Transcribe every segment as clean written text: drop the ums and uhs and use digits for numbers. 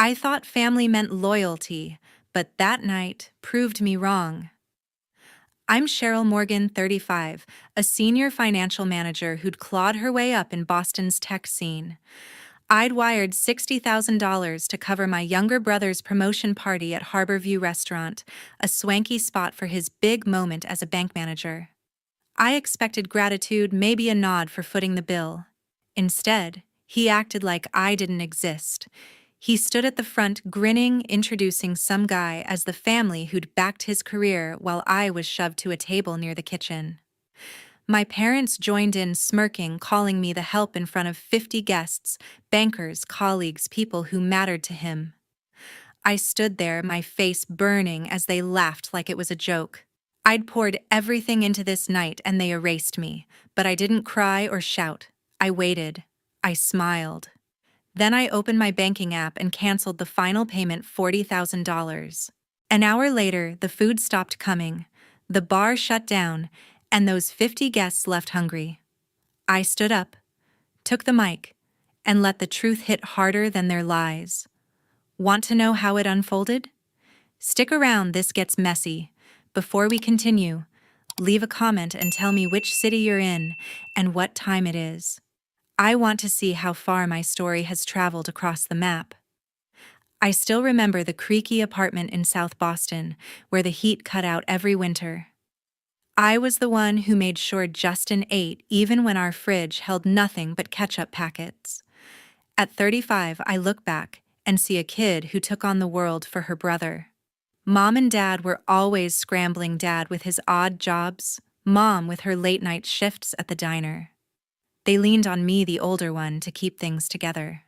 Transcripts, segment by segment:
I thought family meant loyalty, but that night proved me wrong. I'm Cheryl Morgan, 35, a senior financial manager who'd clawed her way up in Boston's tech scene. I'd wired $60,000 to cover my younger brother's promotion party at Harborview Restaurant, a swanky spot for his big moment as a bank manager. I expected gratitude, maybe a nod for footing the bill. Instead, he acted like I didn't exist. He stood at the front, grinning, introducing some guy as the family who'd backed his career while I was shoved to a table near the kitchen. My parents joined in, smirking, calling me the help in front of 50 guests, bankers, colleagues, people who mattered to him. I stood there, my face burning, as they laughed like it was a joke. I'd poured everything into this night and they erased me, but I didn't cry or shout. I waited. I smiled. Then I opened my banking app and canceled the final payment, $40,000. An hour later, the food stopped coming, the bar shut down, and those 50 guests left hungry. I stood up, took the mic, and let the truth hit harder than their lies. Want to know how it unfolded? Stick around, this gets messy. Before we continue, leave a comment and tell me which city you're in and what time it is. I want to see how far my story has traveled across the map. I still remember the creaky apartment in South Boston, where the heat cut out every winter. I was the one who made sure Justin ate even when our fridge held nothing but ketchup packets. At 35, I look back and see a kid who took on the world for her brother. Mom and Dad were always scrambling, Dad with his odd jobs, Mom with her late-night shifts at the diner. They leaned on me, the older one, to keep things together.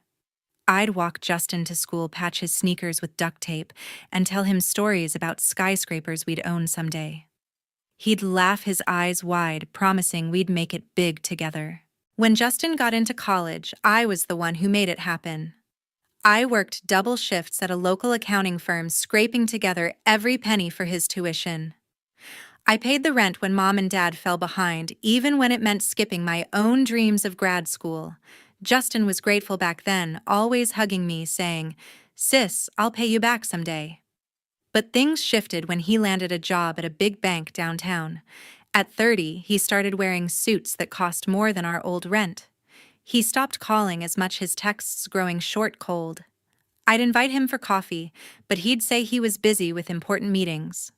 I'd walk Justin to school, patch his sneakers with duct tape, and tell him stories about skyscrapers we'd own someday. He'd laugh his eyes wide, promising we'd make it big together. When Justin got into college, I was the one who made it happen. I worked double shifts at a local accounting firm, scraping together every penny for his tuition. I paid the rent when Mom and Dad fell behind, even when it meant skipping my own dreams of grad school. Justin was grateful back then, always hugging me, saying, "Sis, I'll pay you back someday." But things shifted when he landed a job at a big bank downtown. At 30, he started wearing suits that cost more than our old rent. He stopped calling as much, his texts growing short, cold. I'd invite him for coffee, but he'd say he was busy with important meetings.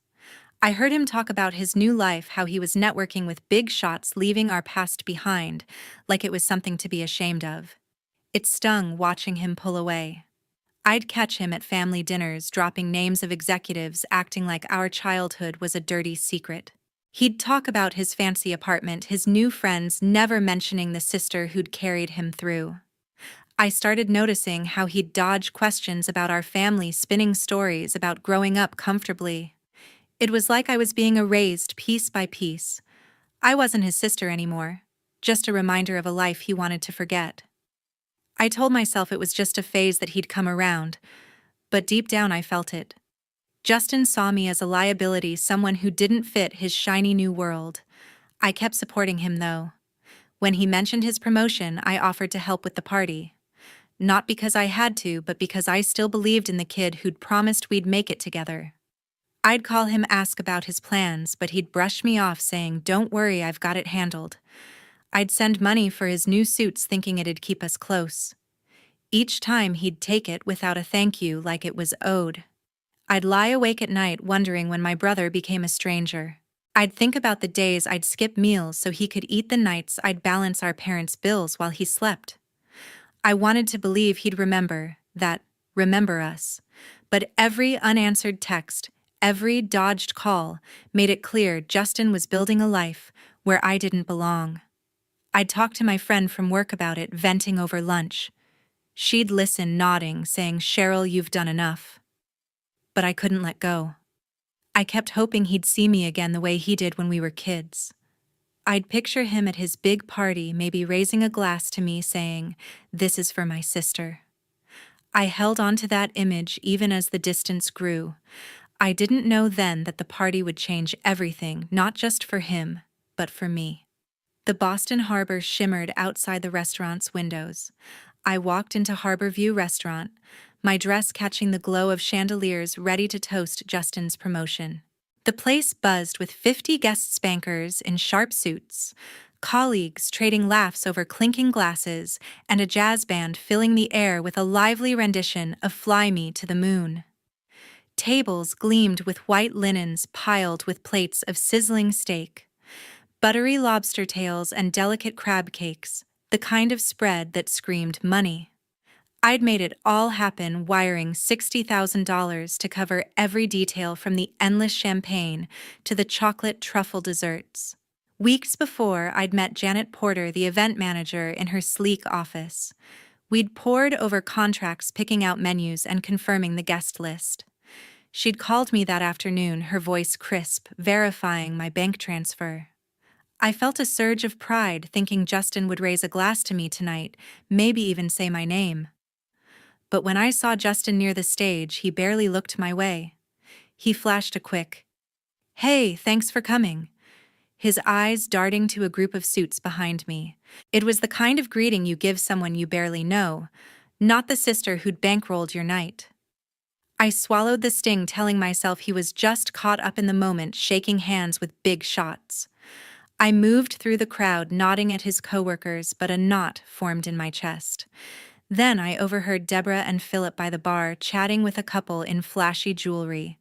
I heard him talk about his new life, how he was networking with big shots, leaving our past behind, like it was something to be ashamed of. It stung watching him pull away. I'd catch him at family dinners, dropping names of executives, acting like our childhood was a dirty secret. He'd talk about his fancy apartment, his new friends, never mentioning the sister who'd carried him through. I started noticing how he'd dodge questions about our family, spinning stories about growing up comfortably. It was like I was being erased piece by piece. I wasn't his sister anymore, just a reminder of a life he wanted to forget. I told myself it was just a phase that he'd come around, but deep down I felt it. Justin saw me as a liability, someone who didn't fit his shiny new world. I kept supporting him, though. When he mentioned his promotion, I offered to help with the party. Not because I had to, but because I still believed in the kid who'd promised we'd make it together. I'd call him, ask about his plans, but he'd brush me off, saying, "Don't worry, I've got it handled." I'd send money for his new suits, thinking it'd keep us close. Each time he'd take it without a thank you, like it was owed. I'd lie awake at night wondering when my brother became a stranger. I'd think about the days I'd skip meals so he could eat, the nights I'd balance our parents' bills while he slept. I wanted to believe he'd remember us. But every unanswered text, every dodged call made it clear Justin was building a life where I didn't belong. I'd talk to my friend from work about it, venting over lunch. She'd listen, nodding, saying, "Cheryl, you've done enough." But I couldn't let go. I kept hoping he'd see me again the way he did when we were kids. I'd picture him at his big party, maybe raising a glass to me, saying, "This is for my sister." I held on to that image even as the distance grew. I didn't know then that the party would change everything, not just for him, but for me. The Boston Harbor shimmered outside the restaurant's windows. I walked into Harborview Restaurant, my dress catching the glow of chandeliers ready to toast Justin's promotion. The place buzzed with 50 guest spankers in sharp suits, colleagues trading laughs over clinking glasses, and a jazz band filling the air with a lively rendition of Fly Me to the Moon. Tables gleamed with white linens piled with plates of sizzling steak, buttery lobster tails, and delicate crab cakes, the kind of spread that screamed money. I'd made it all happen, wiring $60,000 to cover every detail from the endless champagne to the chocolate truffle desserts. Weeks before, I'd met Janet Porter, the event manager, in her sleek office. We'd pored over contracts, picking out menus and confirming the guest list. She'd called me that afternoon, her voice crisp, verifying my bank transfer. I felt a surge of pride, thinking Justin would raise a glass to me tonight, maybe even say my name. But when I saw Justin near the stage, he barely looked my way. He flashed a quick, "Hey, thanks for coming," his eyes darting to a group of suits behind me. It was the kind of greeting you give someone you barely know, not the sister who'd bankrolled your night. I swallowed the sting, telling myself he was just caught up in the moment, shaking hands with big shots. I moved through the crowd, nodding at his coworkers, but a knot formed in my chest. Then I overheard Deborah and Philip by the bar chatting with a couple in flashy jewelry.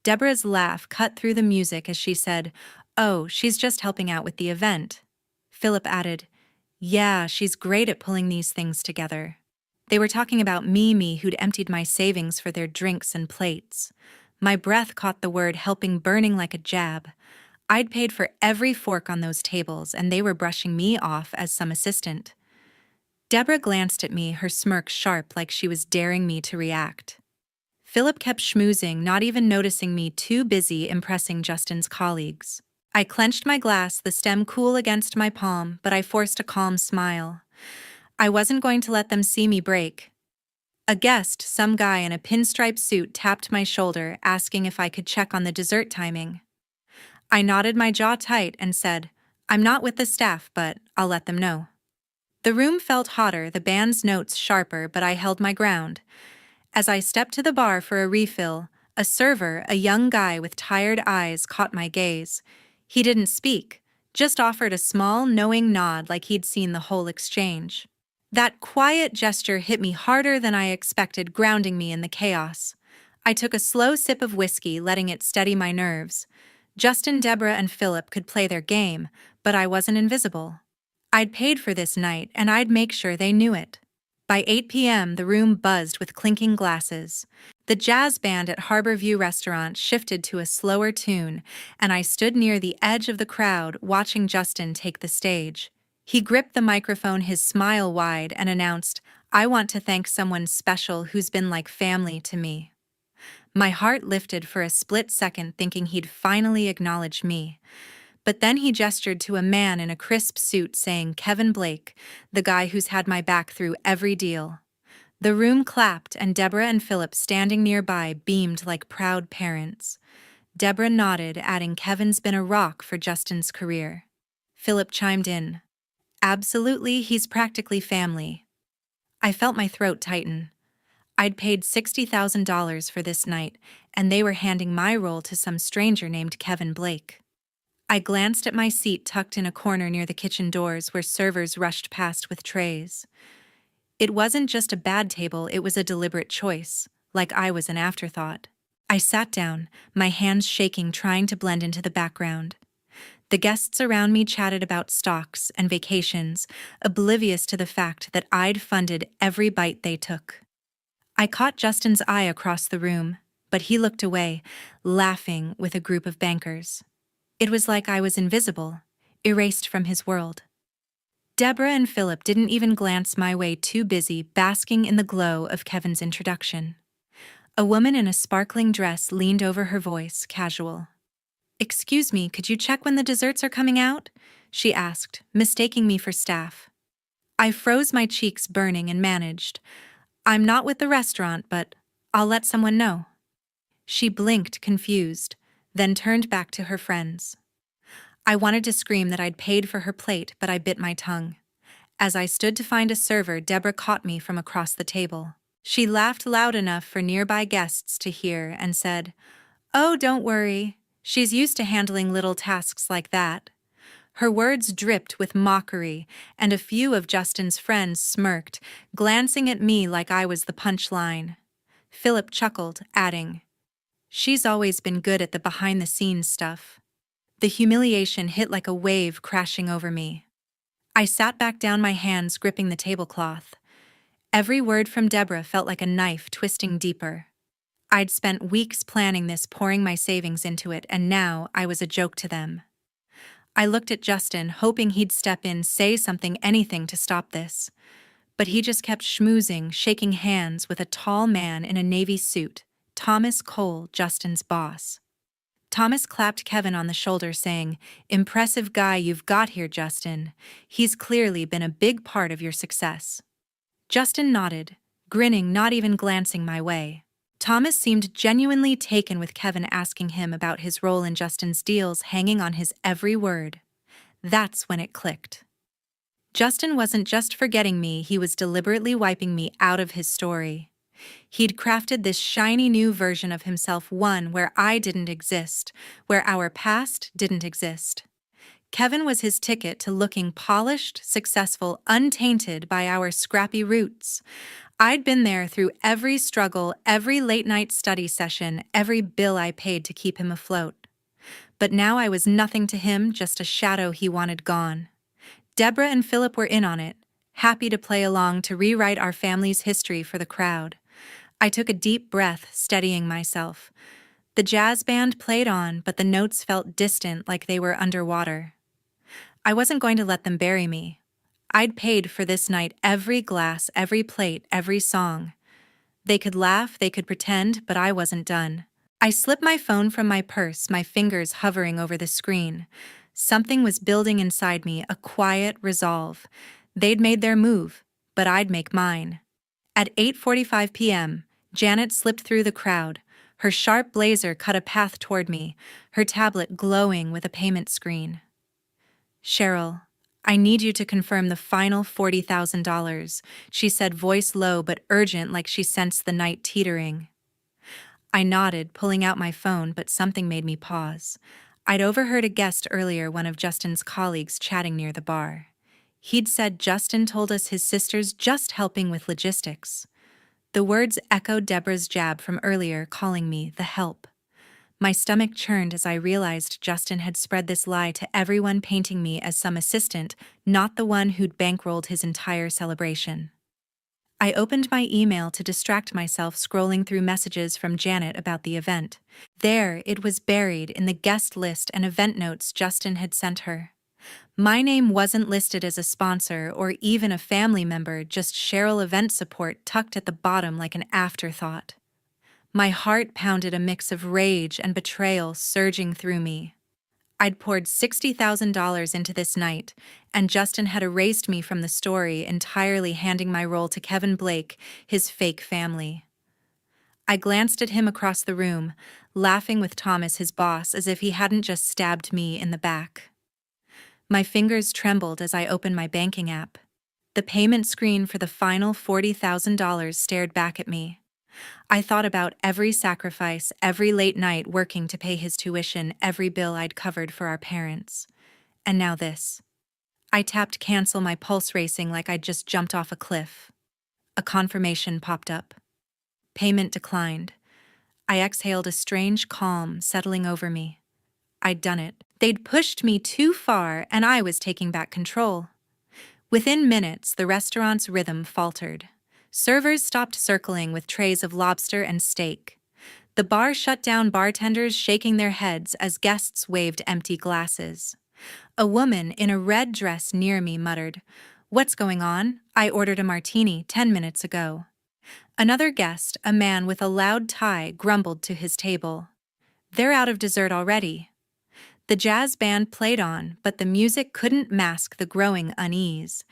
Deborah's laugh cut through the music as she said, "Oh, she's just helping out with the event." Philip added, "Yeah, she's great at pulling these things together." They were talking about me who'd emptied my savings for their drinks and plates. My breath caught the word helping burning like a jab. I'd paid for every fork on those tables, and they were brushing me off as some assistant. Deborah glanced at me, her smirk sharp like she was daring me to react. Philip kept schmoozing, not even noticing me, too busy impressing Justin's colleagues. I clenched my glass, the stem cool against my palm, but I forced a calm smile. I wasn't going to let them see me break. A guest, some guy in a pinstripe suit, tapped my shoulder, asking if I could check on the dessert timing. I nodded, my jaw tight, and said, "I'm not with the staff, but I'll let them know." The room felt hotter, the band's notes sharper, but I held my ground. As I stepped to the bar for a refill, a server, a young guy with tired eyes, caught my gaze. He didn't speak, just offered a small, knowing nod like he'd seen the whole exchange. That quiet gesture hit me harder than I expected, grounding me in the chaos. I took a slow sip of whiskey, letting it steady my nerves. Justin, Deborah, and Philip could play their game, but I wasn't invisible. I'd paid for this night, and I'd make sure they knew it. By 8 p.m., the room buzzed with clinking glasses. The jazz band at Harbor View Restaurant shifted to a slower tune, and I stood near the edge of the crowd, watching Justin take the stage. He gripped the microphone, his smile wide, and announced, "I want to thank someone special who's been like family to me." My heart lifted for a split second, thinking he'd finally acknowledge me. But then he gestured to a man in a crisp suit, saying, "Kevin Blake, the guy who's had my back through every deal." The room clapped, and Deborah and Philip, standing nearby, beamed like proud parents. Deborah nodded, adding, "Kevin's been a rock for Justin's career." Philip chimed in, "Absolutely, he's practically family." I felt my throat tighten. I'd paid $60,000 for this night, and they were handing my role to some stranger named Kevin Blake. I glanced at my seat tucked in a corner near the kitchen doors, where servers rushed past with trays. It wasn't just a bad table, it was a deliberate choice, like I was an afterthought. I sat down, my hands shaking, trying to blend into the background. The guests around me chatted about stocks and vacations, oblivious to the fact that I'd funded every bite they took. I caught Justin's eye across the room, but he looked away, laughing with a group of bankers. It was like I was invisible, erased from his world. Deborah and Philip didn't even glance my way, too busy basking in the glow of Kevin's introduction. A woman in a sparkling dress leaned over, her voice casual. "Excuse me, could you check when the desserts are coming out?" she asked, mistaking me for staff. I froze, my cheeks burning, and managed, "I'm not with the restaurant, but I'll let someone know." She blinked, confused, then turned back to her friends. I wanted to scream that I'd paid for her plate, but I bit my tongue. As I stood to find a server, Deborah caught me from across the table. She laughed loud enough for nearby guests to hear and said, "Oh, don't worry. She's used to handling little tasks like that." Her words dripped with mockery, and a few of Justin's friends smirked, glancing at me like I was the punchline. Philip chuckled, adding, "She's always been good at the behind-the-scenes stuff." The humiliation hit like a wave crashing over me. I sat back down, my hands gripping the tablecloth. Every word from Deborah felt like a knife twisting deeper. I'd spent weeks planning this, pouring my savings into it, and now I was a joke to them. I looked at Justin, hoping he'd step in, say something, anything to stop this. But he just kept schmoozing, shaking hands with a tall man in a navy suit, Thomas Cole, Justin's boss. Thomas clapped Kevin on the shoulder, saying, "Impressive guy you've got here, Justin. He's clearly been a big part of your success." Justin nodded, grinning, not even glancing my way. Thomas seemed genuinely taken with Kevin asking him about his role in Justin's deals, hanging on his every word. That's when it clicked. Justin wasn't just forgetting me, he was deliberately wiping me out of his story. He'd crafted this shiny new version of himself, one where I didn't exist, where our past didn't exist. Kevin was his ticket to looking polished, successful, untainted by our scrappy roots. I'd been there through every struggle, every late-night study session, every bill I paid to keep him afloat. But now I was nothing to him, just a shadow he wanted gone. Deborah and Philip were in on it, happy to play along, to rewrite our family's history for the crowd. I took a deep breath, steadying myself. The jazz band played on, but the notes felt distant, like they were underwater. I wasn't going to let them bury me. I'd paid for this night, every glass, every plate, every song. They could laugh, they could pretend, but I wasn't done. I slipped my phone from my purse, my fingers hovering over the screen. Something was building inside me, a quiet resolve. They'd made their move, but I'd make mine. At 8:45 p.m., Janet slipped through the crowd. Her sharp blazer cut a path toward me, her tablet glowing with a payment screen. "Cheryl, I need you to confirm the final $40,000, she said, voice low but urgent, like she sensed the night teetering. I nodded, pulling out my phone, but something made me pause. I'd overheard a guest earlier, one of Justin's colleagues, chatting near the bar. He'd said Justin told us his sister's just helping with logistics. The words echoed Deborah's jab from earlier, calling me the help. My stomach churned as I realized Justin had spread this lie to everyone, painting me as some assistant, not the one who'd bankrolled his entire celebration. I opened my email to distract myself, scrolling through messages from Janet about the event. There, it was buried in the guest list and event notes Justin had sent her. My name wasn't listed as a sponsor or even a family member, just Cheryl Event Support tucked at the bottom like an afterthought. My heart pounded, a mix of rage and betrayal surging through me. I'd poured $60,000 into this night, and Justin had erased me from the story, entirely handing my role to Kevin Blake, his fake family. I glanced at him across the room, laughing with Thomas, his boss, as if he hadn't just stabbed me in the back. My fingers trembled as I opened my banking app. The payment screen for the final $40,000 stared back at me. I thought about every sacrifice, every late night working to pay his tuition, every bill I'd covered for our parents. And now this. I tapped cancel, my pulse racing like I'd just jumped off a cliff. A confirmation popped up. Payment declined. I exhaled, a strange calm settling over me. I'd done it. They'd pushed me too far, and I was taking back control. Within minutes, the restaurant's rhythm faltered. Servers stopped circling with trays of lobster and steak. The bar shut down, bartenders shaking their heads as guests waved empty glasses. A woman in a red dress near me muttered, "What's going on? I ordered a martini 10 minutes ago." Another guest, a man with a loud tie, grumbled to his table, "They're out of dessert already." The jazz band played on, but the music couldn't mask the growing unease.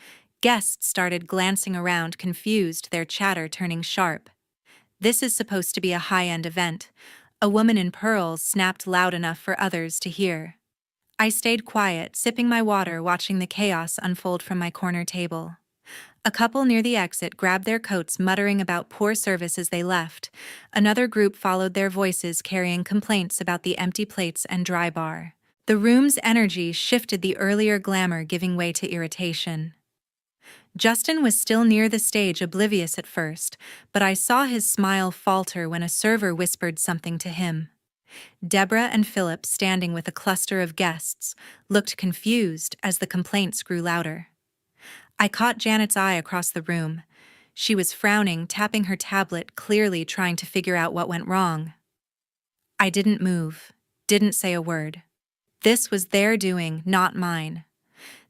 Guests started glancing around, confused, their chatter turning sharp. "This is supposed to be a high-end event," a woman in pearls snapped loud enough for others to hear. I stayed quiet, sipping my water, watching the chaos unfold from my corner table. A couple near the exit grabbed their coats, muttering about poor service as they left. Another group followed their voices, carrying complaints about the empty plates and dry bar. The room's energy shifted, the earlier glamour giving way to irritation. Justin was still near the stage, oblivious at first, but I saw his smile falter when a server whispered something to him. Deborah and Philip, standing with a cluster of guests, looked confused as the complaints grew louder. I caught Janet's eye across the room. She was frowning, tapping her tablet, clearly trying to figure out what went wrong. I didn't move, didn't say a word. This was their doing, not mine.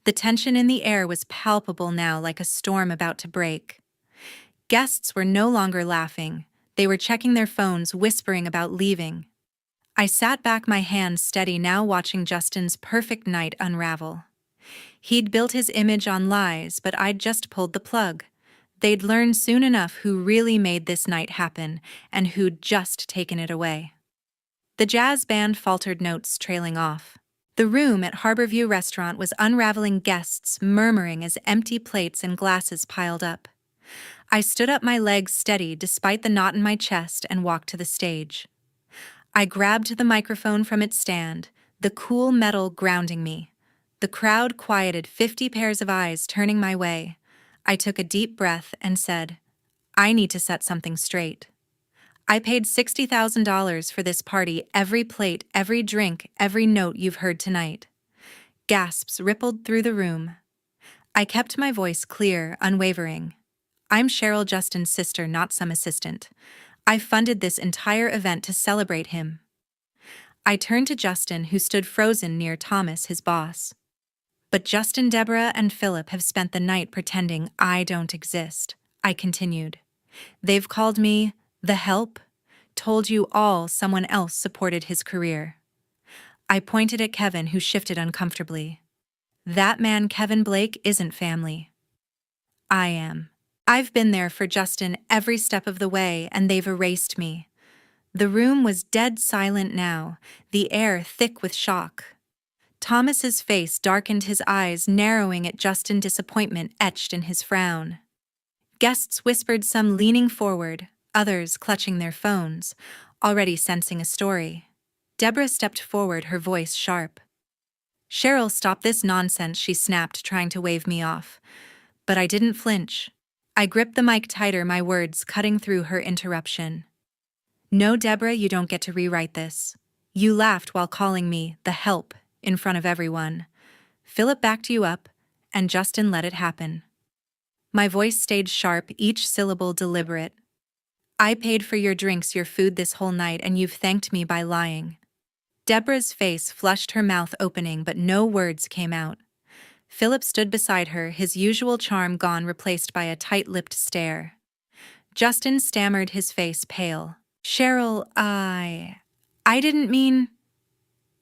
The tension in the air was palpable now, like a storm about to break. Guests were no longer laughing. They were checking their phones, whispering about leaving. I sat back, my hands steady, now watching Justin's perfect night unravel. He'd built his image on lies, but I'd just pulled the plug. They'd learn soon enough who really made this night happen and who'd just taken it away. The jazz band faltered, notes trailing off. The room at Harborview Restaurant was unraveling, guests murmuring as empty plates and glasses piled up. I stood up, my legs steady despite the knot in my chest, and walked to the stage. I grabbed the microphone from its stand, the cool metal grounding me. The crowd quieted, 50 pairs of eyes turning my way. I took a deep breath and said, I need to set something straight. I paid $60,000 for this party, every plate, every drink, every note you've heard tonight. Gasps rippled through the room. I kept my voice clear, unwavering. I'm Cheryl, Justin's sister, not some assistant. I funded this entire event to celebrate him. I turned to Justin, who stood frozen near Thomas, his boss. But Justin, Deborah, and Philip have spent the night pretending I don't exist, I continued. They've called me the help, told you all someone else supported his career. I pointed at Kevin, who shifted uncomfortably. That man, Kevin Blake, isn't family. I am. I've been there for Justin every step of the way, and they've erased me. The room was dead silent now, the air thick with shock. Thomas's face darkened, his eyes narrowing at Justin, disappointment etched in his frown. Guests whispered, some leaning forward, others clutching their phones, already sensing a story. Deborah stepped forward, her voice sharp. Cheryl, stop this nonsense, she snapped, trying to wave me off. But I didn't flinch. I gripped the mic tighter, my words cutting through her interruption. No, Deborah, you don't get to rewrite this. You laughed while calling me the help in front of everyone. Philip backed you up, and Justin let it happen. My voice stayed sharp, each syllable deliberate. I paid for your drinks, your food this whole night, and you've thanked me by lying. Deborah's face flushed, her mouth opening, but no words came out. Philip stood beside her, his usual charm gone, replaced by a tight-lipped stare. Justin stammered, his face pale. Cheryl, I didn't mean...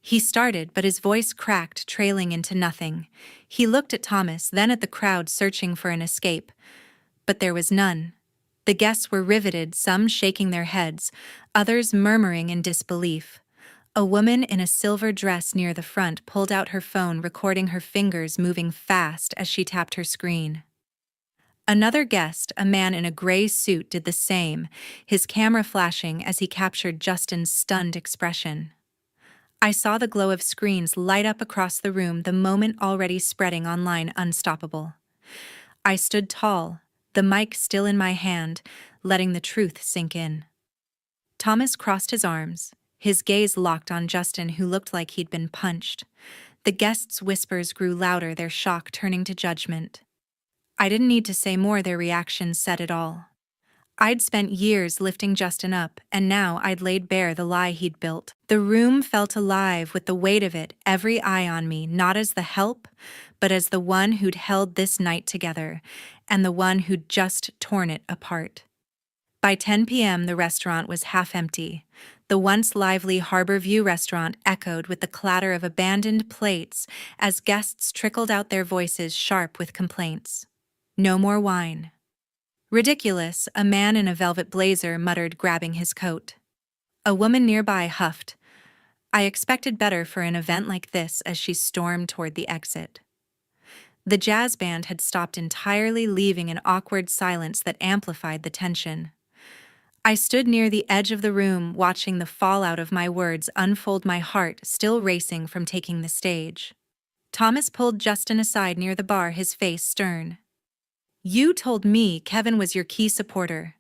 He started, but his voice cracked, trailing into nothing. He looked at Thomas, then at the crowd, searching for an escape. But there was none. The guests were riveted, some shaking their heads, others murmuring in disbelief. A woman in a silver dress near the front pulled out her phone, recording, her fingers moving fast as she tapped her screen. Another guest, a man in a gray suit, did the same, his camera flashing as he captured Justin's stunned expression. I saw the glow of screens light up across the room, the moment already spreading online, unstoppable. I stood tall, the mic still in my hand, letting the truth sink in. Thomas crossed his arms, his gaze locked on Justin, who looked like he'd been punched. The guests' whispers grew louder, their shock turning to judgment. I didn't need to say more, their reactions said it all. I'd spent years lifting Justin up, and now I'd laid bare the lie he'd built. The room felt alive with the weight of it, every eye on me, not as the help, but as the one who'd held this night together, and the one who'd just torn it apart. By 10 p.m., the restaurant was half empty. The once lively Harborview Restaurant echoed with the clatter of abandoned plates as guests trickled out, their voices sharp with complaints. No more wine. Ridiculous, a man in a velvet blazer muttered, grabbing his coat. A woman nearby huffed. I expected better for an event like this, as she stormed toward the exit. The jazz band had stopped entirely, leaving an awkward silence that amplified the tension. I stood near the edge of the room, watching the fallout of my words unfold, my heart still racing from taking the stage. Thomas pulled Justin aside near the bar, his face stern. "You told me Kevin was your key supporter,"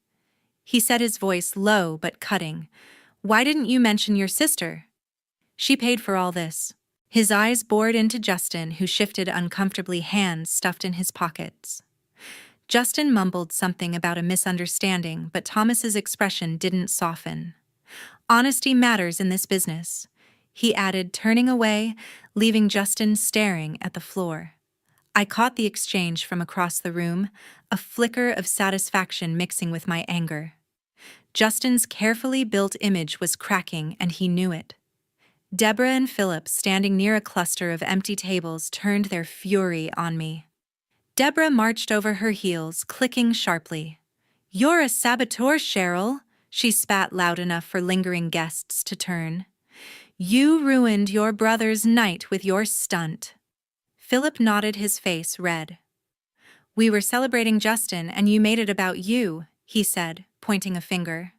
he said, his voice low but cutting. "Why didn't you mention your sister? She paid for all this." His eyes bored into Justin, who shifted uncomfortably, hands stuffed in his pockets. Justin mumbled something about a misunderstanding, but Thomas's expression didn't soften. "Honesty matters in this business," he added, turning away, leaving Justin staring at the floor. I caught the exchange from across the room, a flicker of satisfaction mixing with my anger. Justin's carefully built image was cracking, and he knew it. Deborah and Philip, standing near a cluster of empty tables, turned their fury on me. Deborah marched over her heels, clicking sharply. "You're a saboteur, Cheryl," she spat loud enough for lingering guests to turn. "You ruined your brother's night with your stunt." Philip nodded, his face red. "We were celebrating Justin, and you made it about you," he said, pointing a finger.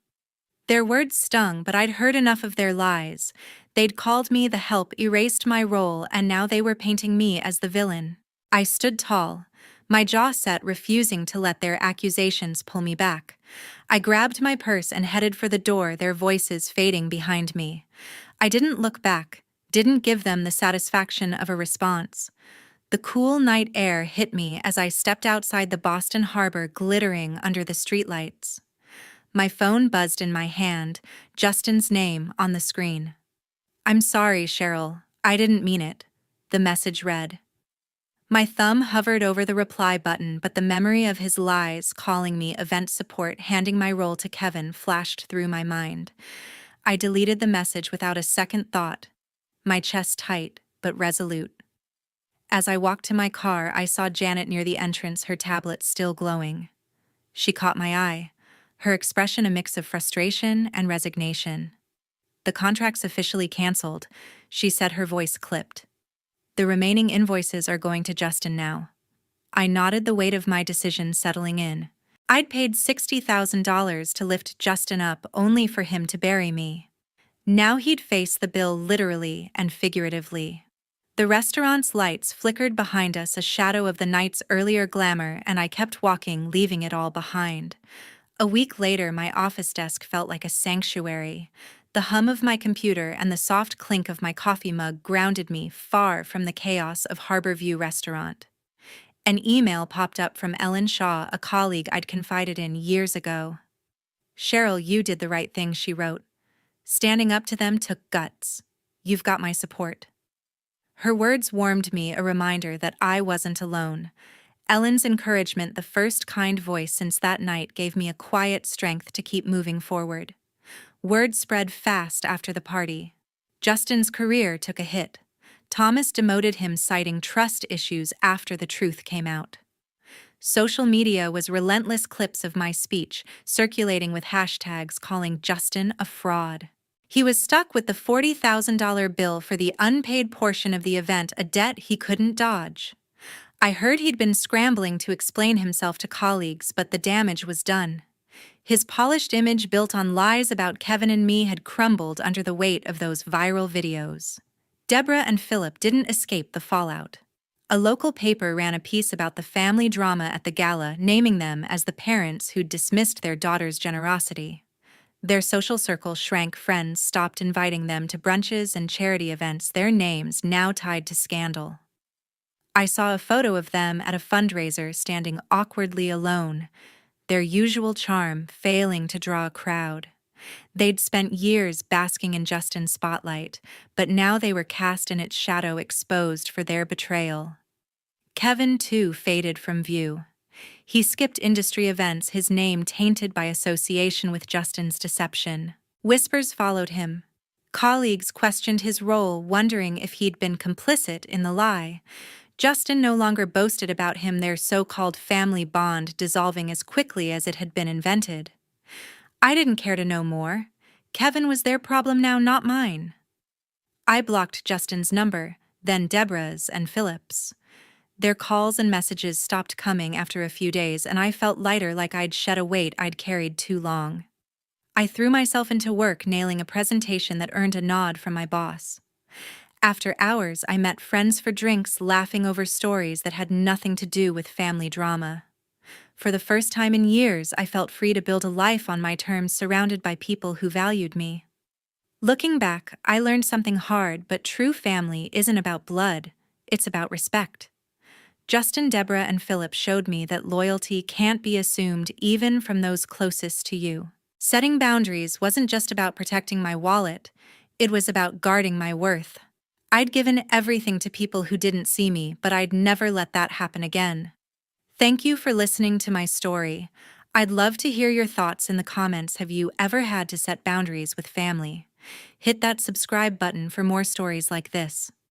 Their words stung, but I'd heard enough of their lies. They'd called me the help, erased my role, and now they were painting me as the villain. I stood tall, my jaw set, refusing to let their accusations pull me back. I grabbed my purse and headed for the door, their voices fading behind me. I didn't look back, didn't give them the satisfaction of a response. The cool night air hit me as I stepped outside the Boston Harbor, glittering under the streetlights. My phone buzzed in my hand, Justin's name on the screen. "I'm sorry, Cheryl. I didn't mean it," the message read. My thumb hovered over the reply button, but the memory of his lies, calling me event support, handing my role to Kevin, flashed through my mind. I deleted the message without a second thought, my chest tight but resolute. As I walked to my car, I saw Janet near the entrance, her tablet still glowing. She caught my eye, her expression a mix of frustration and resignation. "The contract's officially canceled," she said, her voice clipped. "The remaining invoices are going to Justin now." I nodded, the weight of my decision settling in. I'd paid $60,000 to lift Justin up, only for him to bury me. Now he'd face the bill literally and figuratively. The restaurant's lights flickered behind us, a shadow of the night's earlier glamour, and I kept walking, leaving it all behind. A week later, my office desk felt like a sanctuary. The hum of my computer and the soft clink of my coffee mug grounded me, far from the chaos of Harborview Restaurant. An email popped up from Ellen Shaw, a colleague I'd confided in years ago. "Cheryl, you did the right thing," she wrote. "Standing up to them took guts. You've got my support." Her words warmed me, a reminder that I wasn't alone. Ellen's encouragement, the first kind voice since that night, gave me a quiet strength to keep moving forward. Word spread fast after the party. Justin's career took a hit. Thomas demoted him, citing trust issues after the truth came out. Social media was relentless, clips of my speech circulating with hashtags calling Justin a fraud. He was stuck with the $40,000 bill for the unpaid portion of the event, a debt he couldn't dodge. I heard he'd been scrambling to explain himself to colleagues, but the damage was done. His polished image, built on lies about Kevin and me, had crumbled under the weight of those viral videos. Deborah and Philip didn't escape the fallout. A local paper ran a piece about the family drama at the gala, naming them as the parents who'd dismissed their daughter's generosity. Their social circle shrank, friends stopped inviting them to brunches and charity events, their names now tied to scandal. I saw a photo of them at a fundraiser, standing awkwardly alone, their usual charm failing to draw a crowd. They'd spent years basking in Justin's spotlight, but now they were cast in its shadow, exposed for their betrayal. Kevin, too, faded from view. He skipped industry events, his name tainted by association with Justin's deception. Whispers followed him. Colleagues questioned his role, wondering if he'd been complicit in the lie. Justin no longer boasted about him, their so-called family bond dissolving as quickly as it had been invented. I didn't care to know more. Kevin was their problem now, not mine. I blocked Justin's number, then Deborah's and Philip's. Their calls and messages stopped coming after a few days, and I felt lighter, like I'd shed a weight I'd carried too long. I threw myself into work, nailing a presentation that earned a nod from my boss. After hours, I met friends for drinks, laughing over stories that had nothing to do with family drama. For the first time in years, I felt free to build a life on my terms, surrounded by people who valued me. Looking back, I learned something hard, but true family isn't about blood, it's about respect. Justin, Deborah, and Philip showed me that loyalty can't be assumed even from those closest to you. Setting boundaries wasn't just about protecting my wallet, it was about guarding my worth. I'd given everything to people who didn't see me, but I'd never let that happen again. Thank you for listening to my story. I'd love to hear your thoughts in the comments. Have you ever had to set boundaries with family? Hit that subscribe button for more stories like this.